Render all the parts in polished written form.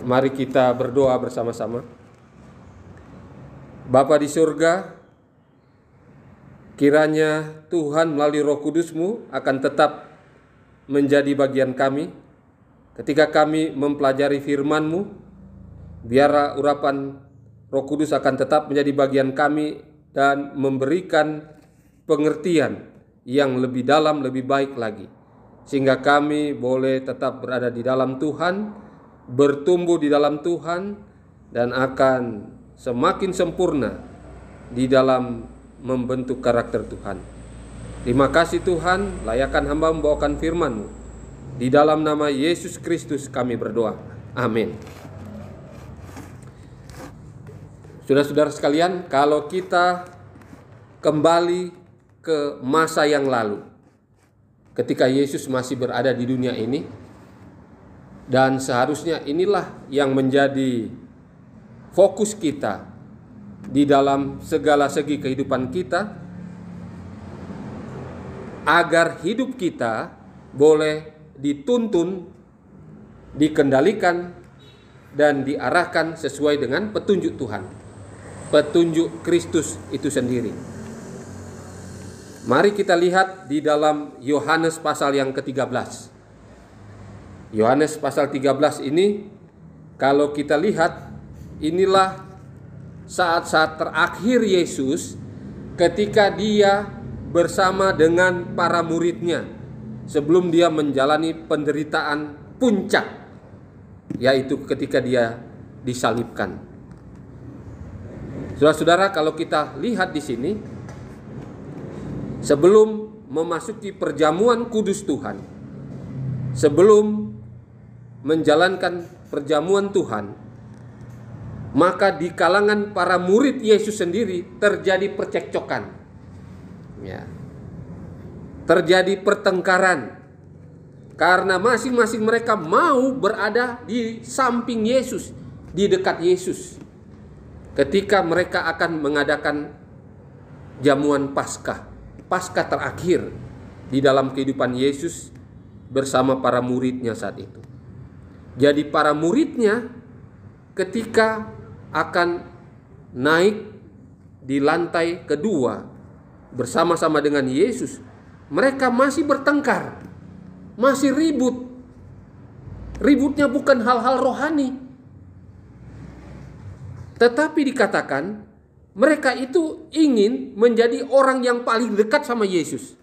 Mari kita berdoa bersama-sama. Bapa di surga, kiranya Tuhan melalui Roh Kudus-Mu akan tetap menjadi bagian kami ketika kami mempelajari firman-Mu. Biarlah urapan Roh Kudus akan tetap menjadi bagian kami dan memberikan pengertian yang lebih dalam, lebih baik lagi, sehingga kami boleh tetap berada di dalam Tuhan, bertumbuh di dalam Tuhan, dan akan semakin sempurna di dalam membentuk karakter Tuhan. Terima kasih Tuhan, layakkan hamba membawakan firman-Mu. Di dalam nama Yesus Kristus kami berdoa. Amin. Saudara-saudara sekalian, kalau kita kembali ke masa yang lalu, ketika Yesus masih berada di dunia ini, dan seharusnya inilah yang menjadi fokus kita di dalam segala segi kehidupan kita, agar hidup kita boleh dituntun, dikendalikan, dan diarahkan sesuai dengan petunjuk Tuhan, petunjuk Kristus itu sendiri. Mari kita lihat di dalam Yohanes pasal yang ke-13. Yohanes pasal 13 ini, kalau kita lihat, inilah saat-saat terakhir Yesus ketika dia bersama dengan para muridnya sebelum dia menjalani penderitaan puncak, yaitu ketika dia disalibkan. Saudara-saudara, kalau kita lihat di sini, sebelum memasuki perjamuan kudus Tuhan, sebelum menjalankan perjamuan Tuhan, maka di kalangan para murid Yesus sendiri terjadi percekcokan, terjadi pertengkaran, karena masing-masing mereka mau berada di samping Yesus, di dekat Yesus, ketika mereka akan mengadakan jamuan Paskah terakhir di dalam kehidupan Yesus bersama para muridnya saat itu. Jadi para muridnya ketika akan naik di lantai kedua bersama-sama dengan Yesus, mereka masih bertengkar, masih ribut. Ributnya bukan hal-hal rohani, tetapi dikatakan mereka itu ingin menjadi orang yang paling dekat sama Yesus.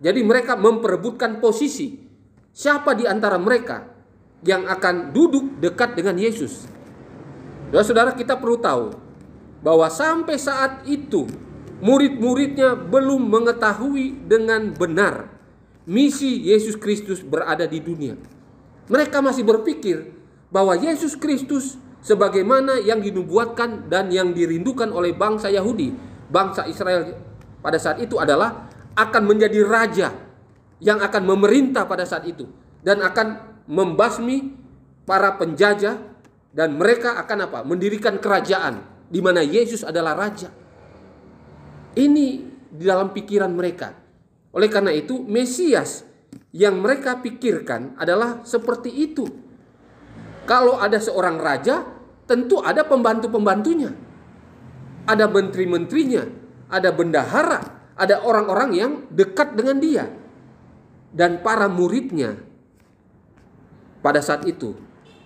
Jadi mereka memperebutkan posisi, siapa di antara mereka yang akan duduk dekat dengan Yesus. Saudara, kita perlu tahu bahwa sampai saat itu murid-muridnya belum mengetahui dengan benar misi Yesus Kristus berada di dunia. Mereka masih berpikir bahwa Yesus Kristus sebagaimana yang dinubuatkan dan yang dirindukan oleh bangsa Yahudi, bangsa Israel pada saat itu adalah akan menjadi raja yang akan memerintah pada saat itu dan akan membasmi para penjajah, dan mereka akan mendirikan kerajaan di mana Yesus adalah raja. Ini di dalam pikiran mereka. Oleh karena itu, Mesias yang mereka pikirkan adalah seperti itu. Kalau ada seorang raja, tentu ada pembantu-pembantunya, ada menteri-menterinya, ada bendahara, ada orang-orang yang dekat dengan dia. Dan para muridnya pada saat itu,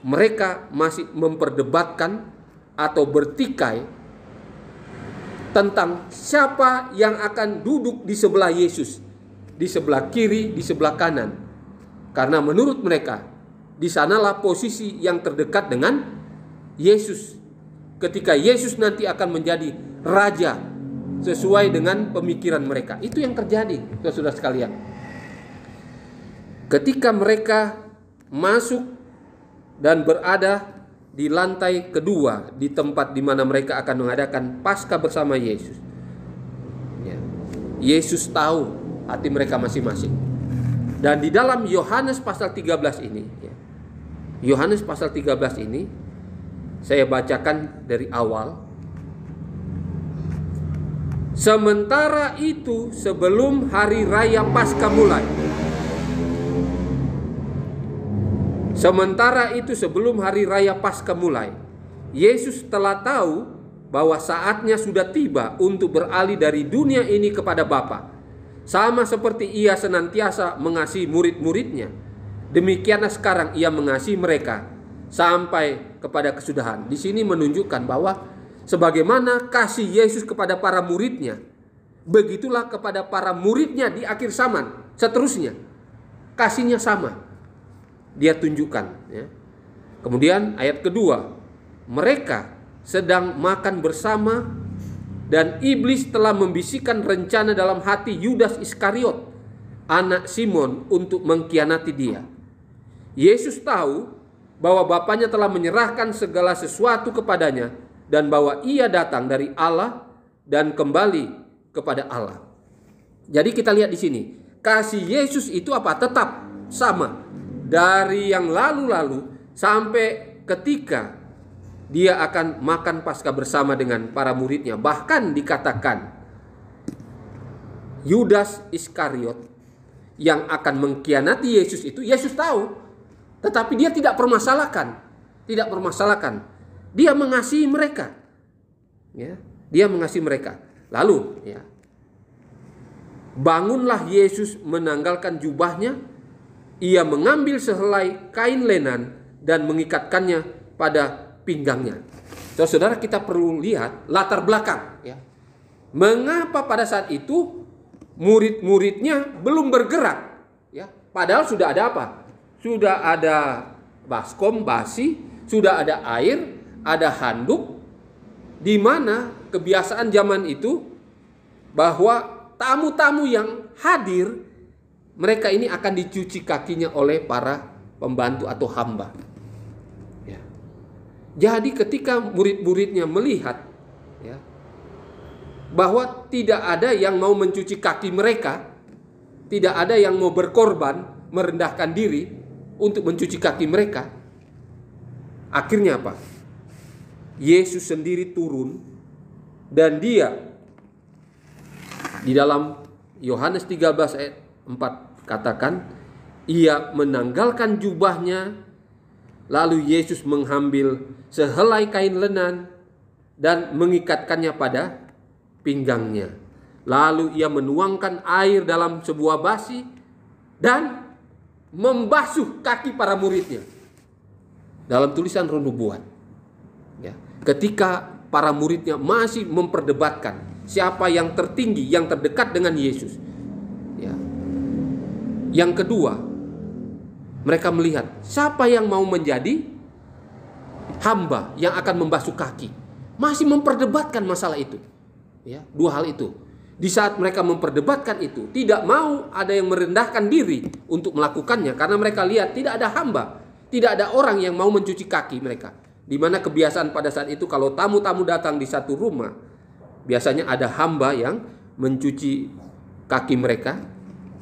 mereka masih memperdebatkan atau bertikai tentang siapa yang akan duduk di sebelah Yesus, di sebelah kiri, di sebelah kanan. Karena menurut mereka, di sanalah posisi yang terdekat dengan Yesus, ketika Yesus nanti akan menjadi raja sesuai dengan pemikiran mereka. Itu yang terjadi, saudara sekalian. Ketika mereka masuk dan berada di lantai kedua, di tempat di mana mereka akan mengadakan Paskah bersama Yesus, Yesus tahu hati mereka masing-masing. Dan di dalam Yohanes pasal 13 ini, Yohanes pasal 13 ini saya bacakan dari awal. Sementara itu, sebelum hari raya Paskah mulai, Sementara itu sebelum hari raya Paskah mulai, Yesus telah tahu bahwa saatnya sudah tiba untuk beralih dari dunia ini kepada Bapa. Sama seperti ia senantiasa mengasihi murid-muridnya, demikianlah sekarang ia mengasihi mereka sampai kepada kesudahan. Di sini menunjukkan bahwa sebagaimana kasih Yesus kepada para muridnya, begitulah kepada para muridnya di akhir zaman seterusnya. Kasihnya sama, dia tunjukkan, ya. Kemudian ayat kedua, mereka sedang makan bersama dan iblis telah membisikkan rencana dalam hati Yudas Iskariot, anak Simon, untuk mengkhianati dia. Yesus tahu bahwa Bapanya telah menyerahkan segala sesuatu kepadanya dan bahwa ia datang dari Allah dan kembali kepada Allah. Jadi kita lihat di sini, kasih Yesus itu apa? Tetap sama dari yang lalu-lalu sampai ketika dia akan makan Paskah bersama dengan para muridnya. Bahkan dikatakan Yudas Iskariot yang akan mengkhianati Yesus itu Yesus tahu, tetapi dia tidak permasalahkan. Tidak permasalahkan. Dia mengasihi mereka. Ya, dia mengasihi mereka. Lalu, ya, bangunlah Yesus menanggalkan jubahnya. Ia mengambil sehelai kain lenan dan mengikatkannya pada pinggangnya. Saudara, kita perlu lihat latar belakang, ya. Mengapa pada saat itu murid-muridnya belum bergerak, ya? Padahal sudah ada apa? Sudah ada baskom, basi, sudah ada air, ada handuk, di mana kebiasaan zaman itu bahwa tamu-tamu yang hadir, mereka ini akan dicuci kakinya oleh para pembantu atau hamba. Jadi ketika murid-muridnya melihat, ya, bahwa tidak ada yang mau mencuci kaki mereka, tidak ada yang mau berkorban, merendahkan diri untuk mencuci kaki mereka, akhirnya apa? Yesus sendiri turun dan dia di dalam Yohanes 13 ayat 4 katakan, ia menanggalkan jubahnya. Lalu Yesus mengambil sehelai kain lenan dan mengikatkannya pada pinggangnya. Lalu ia menuangkan air dalam sebuah basi dan membasuh kaki para muridnya. Dalam tulisan Roh Nubuat, ya, ketika para muridnya masih memperdebatkan siapa yang tertinggi, yang terdekat dengan Yesus, ya. Yang kedua, mereka melihat siapa yang mau menjadi hamba yang akan membasuh kaki. Masih memperdebatkan masalah itu, ya, dua hal itu. Di saat mereka memperdebatkan itu, tidak mau ada yang merendahkan diri untuk melakukannya, karena mereka lihat tidak ada hamba, tidak ada orang yang mau mencuci kaki mereka. Di mana kebiasaan pada saat itu kalau tamu-tamu datang di satu rumah, biasanya ada hamba yang mencuci kaki mereka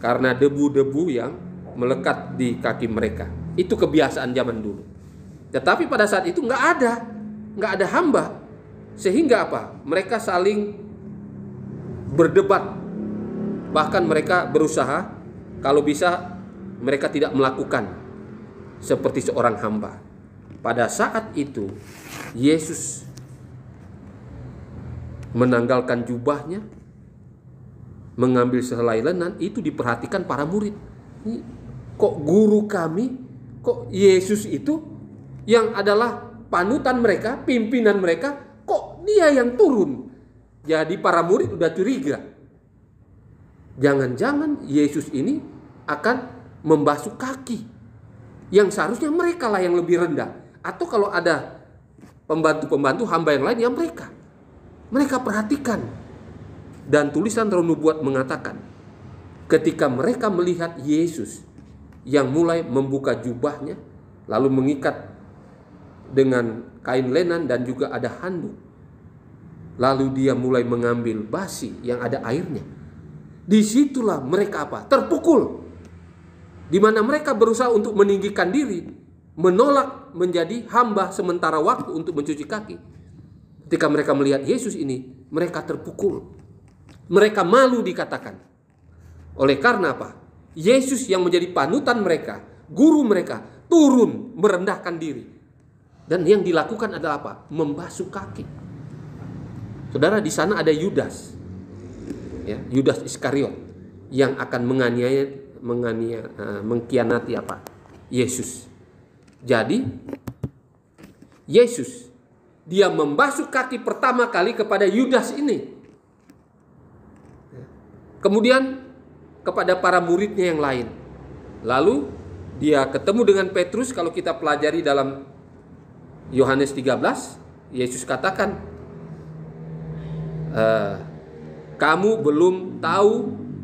karena debu-debu yang melekat di kaki mereka. Itu kebiasaan zaman dulu. Tetapi pada saat itu nggak ada hamba, sehingga apa? Mereka saling berdebat. Bahkan mereka berusaha kalau bisa mereka tidak melakukan seperti seorang hamba. Pada saat itu Yesus menanggalkan jubahnya, mengambil sehelai lenan. Itu diperhatikan para murid. Kok guru kami, kok Yesus itu yang adalah panutan mereka, pimpinan mereka, kok dia yang turun? Jadi para murid udah curiga. Jangan-jangan Yesus ini akan membasuh kaki yang seharusnya mereka lah yang lebih rendah. Atau kalau ada pembantu-pembantu hamba yang lain, ya mereka perhatikan. Dan tulisan Roh Nubuat mengatakan, ketika mereka melihat Yesus yang mulai membuka jubahnya, lalu mengikat dengan kain lenan dan juga ada handuk, lalu dia mulai mengambil basi yang ada airnya, disitulah mereka apa? Terpukul. Di mana mereka berusaha untuk meninggikan diri, menolak menjadi hamba sementara waktu untuk mencuci kaki. Ketika mereka melihat Yesus ini, mereka terpukul. Mereka malu dikatakan. Oleh karena apa? Yesus yang menjadi panutan mereka, guru mereka, turun merendahkan diri. Dan yang dilakukan adalah apa? Membasuh kaki. Saudara, di sana ada Yudas, ya, Yudas Iskariot yang akan mengkhianati apa? Yesus. Jadi Yesus dia membasuh kaki pertama kali kepada Yudas ini. Kemudian kepada para muridnya yang lain. Lalu dia ketemu dengan Petrus. Kalau kita pelajari dalam Yohanes 13, Yesus katakan, kamu belum tahu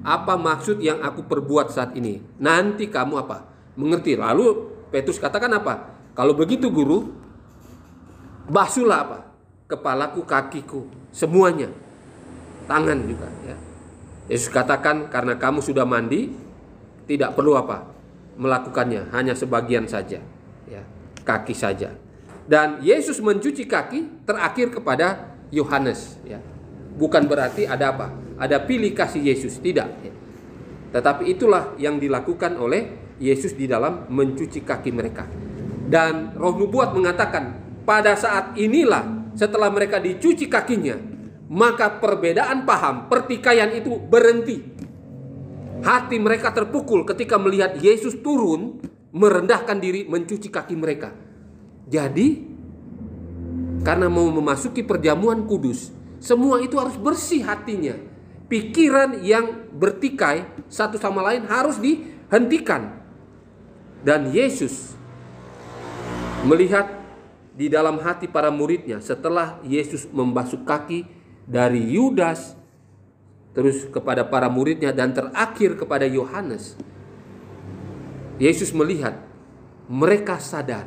apa maksud yang aku perbuat saat ini. Nanti kamu apa? Mengerti. Lalu Petrus katakan apa? Kalau begitu guru, basuhlah apa? Kepalaku, kakiku, semuanya. Tangan juga, ya. Yesus katakan, karena kamu sudah mandi, tidak perlu apa? Melakukannya, hanya sebagian saja, ya, kaki saja. Dan Yesus mencuci kaki terakhir kepada Yohanes, ya. Bukan berarti ada apa? Ada pilih kasih Yesus, tidak, ya. Tetapi itulah yang dilakukan oleh Yesus di dalam mencuci kaki mereka. Dan Roh Nubuat mengatakan, pada saat inilah setelah mereka dicuci kakinya, maka perbedaan paham, pertikaian itu berhenti. Hati mereka terpukul ketika melihat Yesus turun, merendahkan diri, mencuci kaki mereka. Jadi, karena mau memasuki perjamuan kudus, semua itu harus bersih hatinya. Pikiran yang bertikai satu sama lain harus dihentikan. Dan Yesus melihat di dalam hati para muridnya setelah Yesus membasuh kaki dari Yudas, terus kepada para muridnya, dan terakhir kepada Yohanes. Yesus melihat mereka sadar,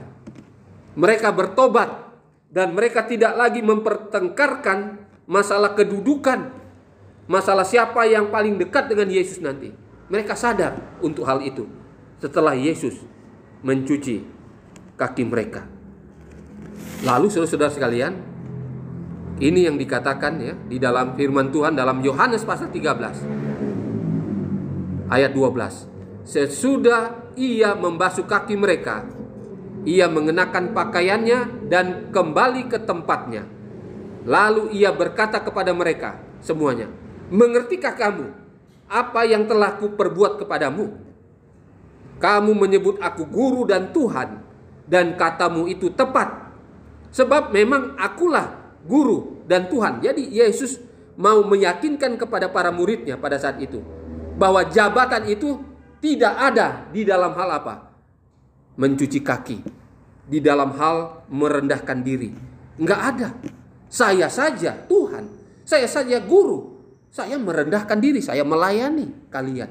mereka bertobat, dan mereka tidak lagi mempertengkarkan masalah kedudukan, masalah siapa yang paling dekat dengan Yesus nanti. Mereka sadar untuk hal itu setelah Yesus mencuci kaki mereka. Lalu saudara-saudara sekalian, ini yang dikatakan, ya, di dalam firman Tuhan dalam Yohanes pasal 13 ayat 12. Sesudah ia membasuh kaki mereka, ia mengenakan pakaiannya dan kembali ke tempatnya. Lalu ia berkata kepada mereka semuanya, mengertikah kamu apa yang telah kuperbuat kepadamu? Kamu menyebut aku guru dan Tuhan, dan katamu itu tepat. Sebab memang akulah guru dan Tuhan. Jadi Yesus mau meyakinkan kepada para muridnya pada saat itu bahwa jabatan itu tidak ada di dalam hal apa? Mencuci kaki. Di dalam hal merendahkan diri. Enggak ada. Saya saja Tuhan. Saya saja guru. Saya merendahkan diri. Saya melayani kalian.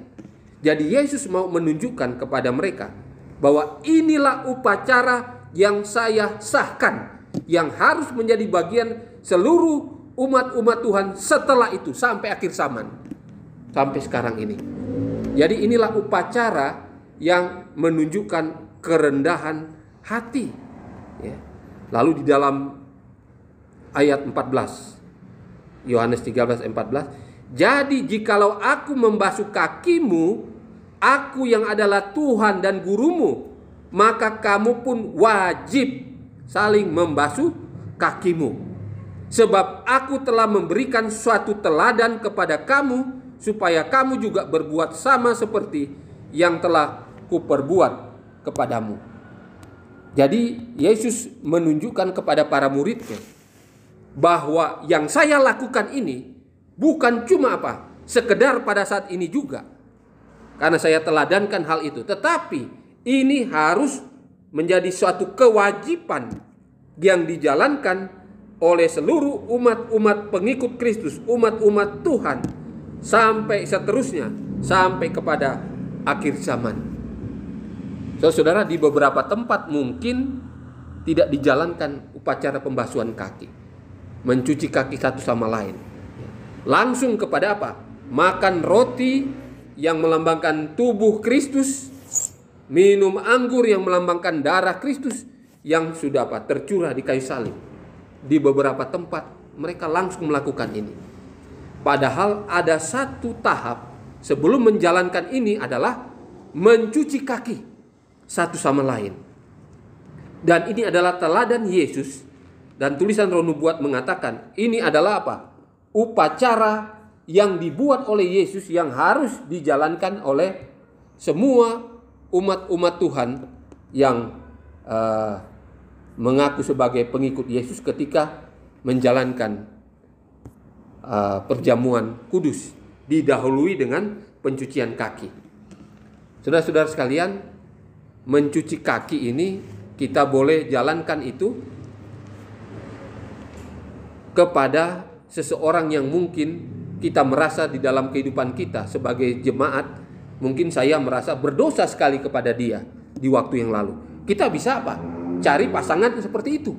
Jadi Yesus mau menunjukkan kepada mereka bahwa inilah upacara yang saya sahkan, yang harus menjadi bagian seluruh umat-umat Tuhan setelah itu sampai akhir zaman, sampai sekarang ini. Jadi inilah upacara yang menunjukkan kerendahan hati, ya. Lalu di dalam ayat 14, Yohanes 13:14, jadi jikalau aku membasuh kakimu, aku yang adalah Tuhan dan gurumu, maka kamu pun wajib saling membasuh kakimu. Sebab aku telah memberikan suatu teladan kepada kamu, supaya kamu juga berbuat sama seperti yang telah kuperbuat kepadamu. Jadi Yesus menunjukkan kepada para muridnya bahwa yang saya lakukan ini bukan cuma apa? Sekedar pada saat ini juga. Karena saya teladankan hal itu. Tetapi ini harus menjadi suatu kewajiban yang dijalankan oleh seluruh umat-umat pengikut Kristus, umat-umat Tuhan, sampai seterusnya, sampai kepada akhir zaman. Saudara, di beberapa tempat mungkin tidak dijalankan upacara pembasuhan kaki, mencuci kaki satu sama lain. Langsung kepada apa? Makan roti yang melambangkan tubuh Kristus, minum anggur yang melambangkan darah Kristus yang sudah apa? Tercurah di kayu salib. Di beberapa tempat mereka langsung melakukan ini. Padahal ada satu tahap sebelum menjalankan ini adalah mencuci kaki satu sama lain. Dan ini adalah teladan Yesus. Dan tulisan Roh Nubuat mengatakan ini adalah apa? Upacara yang dibuat oleh Yesus yang harus dijalankan oleh semua umat-umat Tuhan yang mengaku sebagai pengikut Yesus ketika menjalankan perjamuan kudus, didahului dengan pencucian kaki. Saudara-saudara sekalian, mencuci kaki ini kita boleh jalankan itu kepada seseorang yang mungkin kita merasa di dalam kehidupan kita sebagai jemaat, mungkin saya merasa berdosa sekali kepada dia di waktu yang lalu. Kita bisa apa? Cari pasangan seperti itu.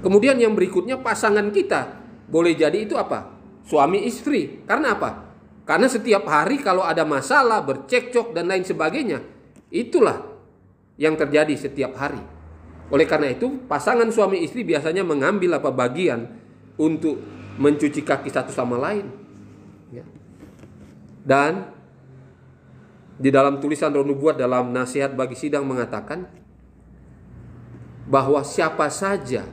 Kemudian yang berikutnya, pasangan kita boleh jadi itu apa? Suami istri. Karena apa? Karena setiap hari kalau ada masalah, bercekcok dan lain sebagainya, itulah yang terjadi setiap hari. Oleh karena itu, pasangan suami istri biasanya mengambil bagian untuk mencuci kaki satu sama lain. Ya. Dan di dalam tulisan Roh Nubuat dalam nasihat bagi sidang mengatakan bahwa siapa saja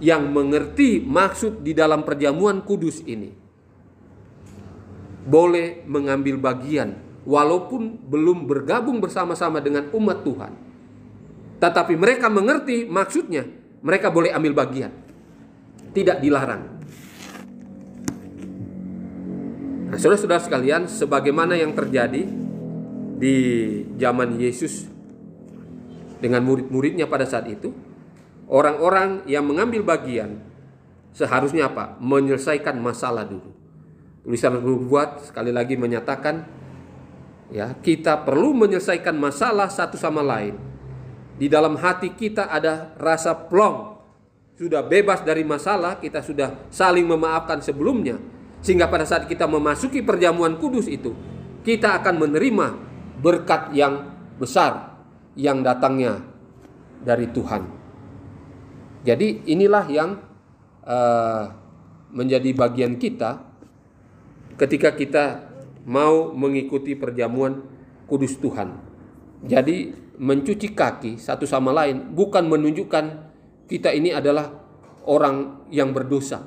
yang mengerti maksud di dalam perjamuan kudus ini boleh mengambil bagian walaupun belum bergabung bersama-sama dengan umat Tuhan. Tetapi mereka mengerti maksudnya, mereka boleh ambil bagian. Tidak dilarang. Nah, saudara-saudara sekalian, sebagaimana yang terjadi di zaman Yesus dengan murid-muridnya pada saat itu, orang-orang yang mengambil bagian seharusnya apa? Menyelesaikan masalah dulu. Tulisan Nubuat sekali lagi menyatakan, ya, kita perlu menyelesaikan masalah satu sama lain. Di dalam hati kita ada rasa plong, sudah bebas dari masalah, kita sudah saling memaafkan sebelumnya, sehingga pada saat kita memasuki perjamuan kudus itu, kita akan menerima berkat yang besar yang datangnya dari Tuhan. Jadi inilah yang menjadi bagian kita ketika kita mau mengikuti perjamuan kudus Tuhan. Jadi mencuci kaki satu sama lain bukan menunjukkan kita ini adalah orang yang berdosa.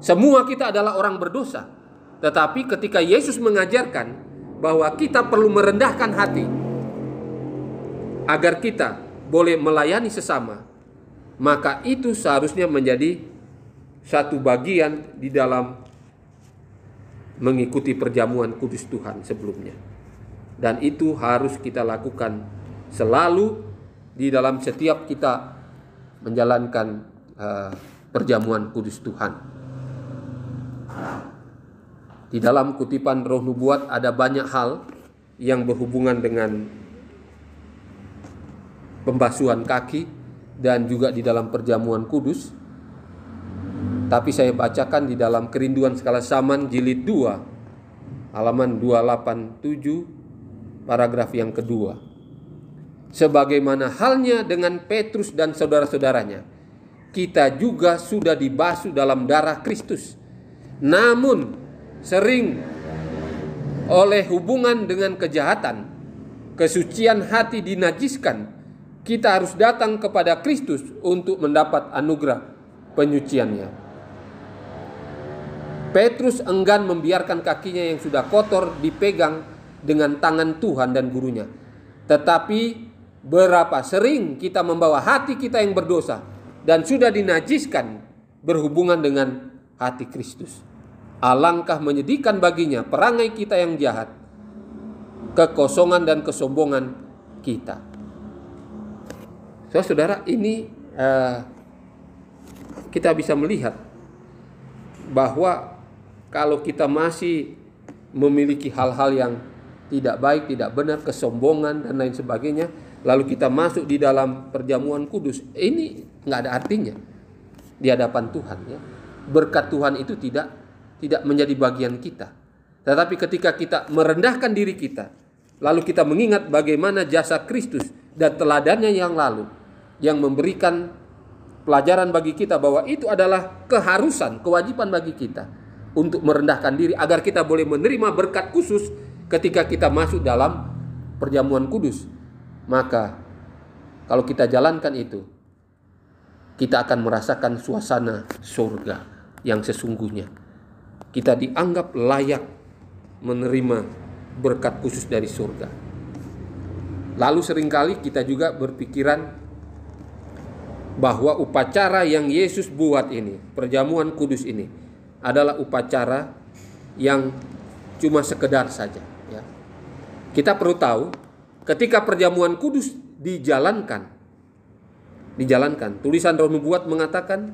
Semua kita adalah orang berdosa. Tetapi ketika Yesus mengajarkan bahwa kita perlu merendahkan hati agar kita boleh melayani sesama, maka itu seharusnya menjadi satu bagian di dalam mengikuti perjamuan kudus Tuhan sebelumnya. Dan itu harus kita lakukan selalu di dalam setiap kita menjalankan perjamuan kudus Tuhan. Di dalam kutipan Roh Nubuat ada banyak hal yang berhubungan dengan pembasuhan kaki dan juga di dalam perjamuan kudus. Tapi saya bacakan di dalam Kerinduan Skala Zaman jilid 2 halaman 287 paragraf yang kedua. Sebagaimana halnya dengan Petrus dan saudara-saudaranya, kita juga sudah dibasuh dalam darah Kristus. Namun sering oleh hubungan dengan kejahatan, kesucian hati dinajiskan. Kita harus datang kepada Kristus untuk mendapat anugerah penyuciannya. Petrus enggan membiarkan kakinya yang sudah kotor dipegang dengan tangan Tuhan dan gurunya. Tetapi berapa sering kita membawa hati kita yang berdosa dan sudah dinajiskan berhubungan dengan hati Kristus. Alangkah menyedihkan baginya perangai kita yang jahat, kekosongan dan kesombongan kita. Saudara, ini kita bisa melihat bahwa kalau kita masih memiliki hal-hal yang tidak baik, tidak benar, kesombongan dan lain sebagainya, lalu kita masuk di dalam perjamuan kudus, ini nggak ada artinya di hadapan Tuhan. Ya. Berkat Tuhan itu tidak menjadi bagian kita. Tetapi ketika kita merendahkan diri kita, lalu kita mengingat bagaimana jasa Kristus dan teladannya yang lalu, yang memberikan pelajaran bagi kita bahwa itu adalah keharusan, kewajiban bagi kita untuk merendahkan diri agar kita boleh menerima berkat khusus ketika kita masuk dalam perjamuan kudus. Maka Kalau kita jalankan itu, kita akan merasakan suasana surga yang sesungguhnya. Kita dianggap layak menerima berkat khusus dari surga. Lalu seringkali kita juga berpikiran bahwa upacara yang Yesus buat ini, perjamuan kudus ini, adalah upacara yang cuma sekedar saja. Ya. Kita perlu tahu, ketika perjamuan kudus dijalankan, tulisan Roh Nubuat mengatakan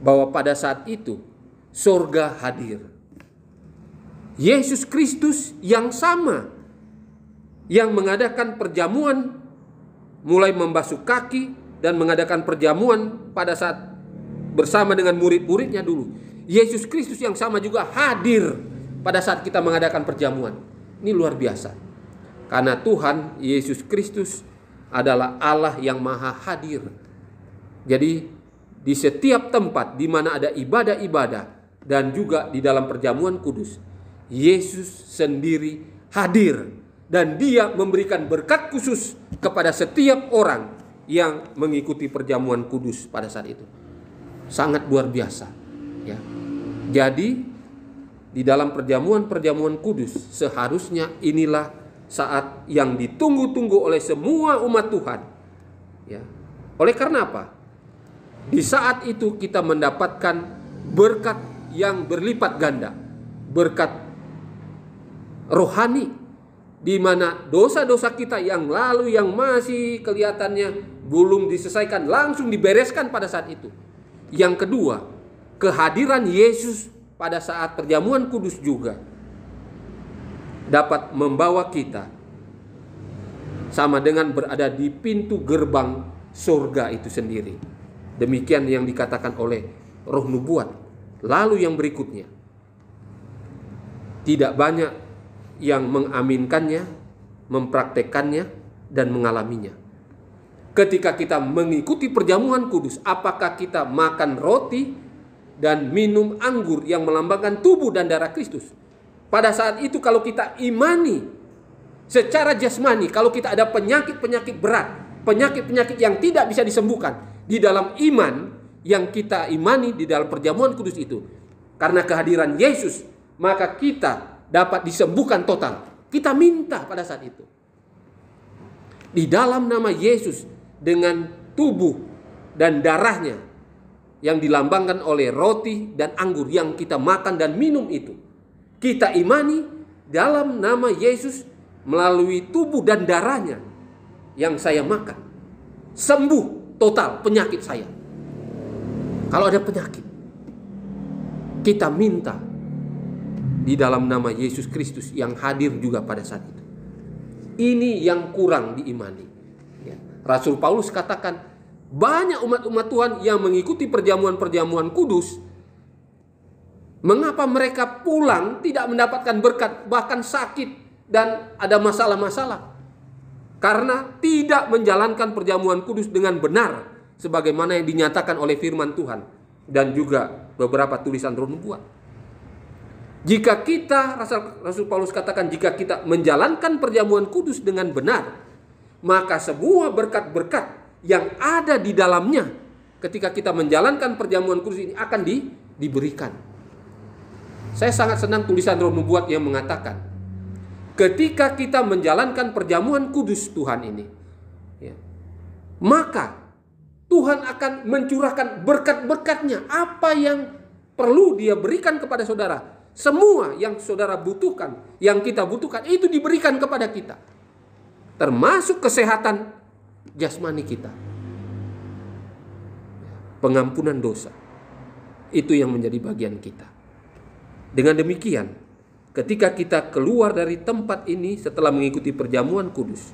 bahwa pada saat itu surga hadir. Yesus Kristus yang sama, yang mengadakan perjamuan, mulai membasuh kaki dan mengadakan perjamuan pada saat bersama dengan murid-muridnya dulu. Yesus Kristus yang sama juga hadir pada saat kita mengadakan perjamuan. Ini luar biasa. Karena Tuhan Yesus Kristus adalah Allah yang maha hadir. Jadi di setiap tempat di mana ada ibadah-ibadah dan juga di dalam perjamuan kudus, Yesus sendiri hadir dan Dia memberikan berkat khusus kepada setiap orang yang mengikuti perjamuan kudus pada saat itu. Sangat luar biasa, ya. Jadi di dalam perjamuan kudus seharusnya inilah saat yang ditunggu-tunggu oleh semua umat Tuhan, ya. Oleh karena apa? Di saat itu kita mendapatkan berkat yang berlipat ganda, berkat rohani, di mana dosa-dosa kita yang lalu yang masih kelihatannya belum diselesaikan langsung dibereskan pada saat itu. Yang kedua, kehadiran Yesus pada saat perjamuan kudus juga dapat membawa kita sama dengan berada di pintu gerbang surga itu sendiri. Demikian yang dikatakan oleh Roh Nubuat. Lalu yang berikutnya, tidak banyak yang mengaminkannya, mempraktekannya, dan mengalaminya. Ketika kita mengikuti perjamuan kudus, apakah kita makan roti dan minum anggur yang melambangkan tubuh dan darah Kristus? Pada saat itu kalau kita imani secara jasmani, kalau kita ada penyakit-penyakit berat, penyakit-penyakit yang tidak bisa disembuhkan, di dalam iman yang kita imani di dalam perjamuan kudus itu, karena kehadiran Yesus, maka kita dapat disembuhkan total. Kita minta pada saat itu. Di dalam nama Yesus, dengan tubuh dan darahnya yang dilambangkan oleh roti dan anggur yang kita makan dan minum itu, kita imani dalam nama Yesus melalui tubuh dan darahnya yang saya makan, sembuh total penyakit saya. Kalau ada penyakit, kita minta di dalam nama Yesus Kristus yang hadir juga pada saat itu. Ini yang kurang diimani. Ya. Rasul Paulus katakan, banyak umat-umat Tuhan yang mengikuti perjamuan-perjamuan kudus, mengapa mereka pulang tidak mendapatkan berkat, bahkan sakit dan ada masalah-masalah? Karena tidak menjalankan perjamuan kudus dengan benar, sebagaimana yang dinyatakan oleh firman Tuhan dan juga beberapa tulisan Roh Nubuat. Jika kita, Rasul Paulus katakan, jika kita menjalankan perjamuan kudus dengan benar, maka semua berkat-berkat yang ada di dalamnya ketika kita menjalankan perjamuan kudus ini akan diberikan. Saya sangat senang tulisan Roh Nubuat yang mengatakan, ketika kita menjalankan perjamuan kudus Tuhan ini, ya, maka Tuhan akan mencurahkan berkat-berkatnya. Apa yang perlu Dia berikan kepada saudara, semua yang saudara butuhkan, yang kita butuhkan, itu diberikan kepada kita. Termasuk kesehatan jasmani kita, pengampunan dosa. Itu yang menjadi bagian kita. Dengan demikian, ketika kita keluar dari tempat ini setelah mengikuti perjamuan kudus,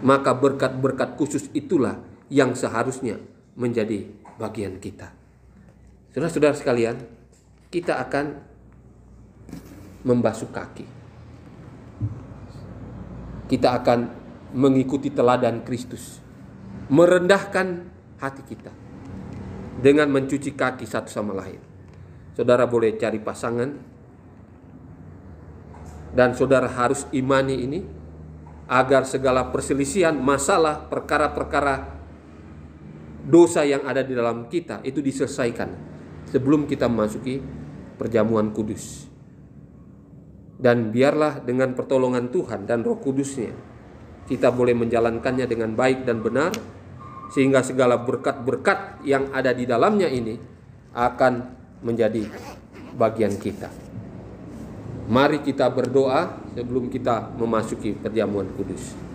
maka berkat-berkat khusus itulah yang seharusnya menjadi bagian kita. Saudara-saudara sekalian, kita akan membasuh kaki. Kita akan mengikuti teladan Kristus, merendahkan hati kita dengan mencuci kaki satu sama lain. Saudara boleh cari pasangan, dan saudara harus imani ini, agar segala perselisihan, masalah, perkara-perkara dosa yang ada di dalam kita itu diselesaikan sebelum kita memasuki perjamuan kudus. Dan biarlah dengan pertolongan Tuhan dan Roh Kudus-Nya kita boleh menjalankannya dengan baik dan benar, sehingga segala berkat-berkat yang ada di dalamnya ini akan menjadi bagian kita. Mari kita berdoa sebelum kita memasuki perjamuan kudus.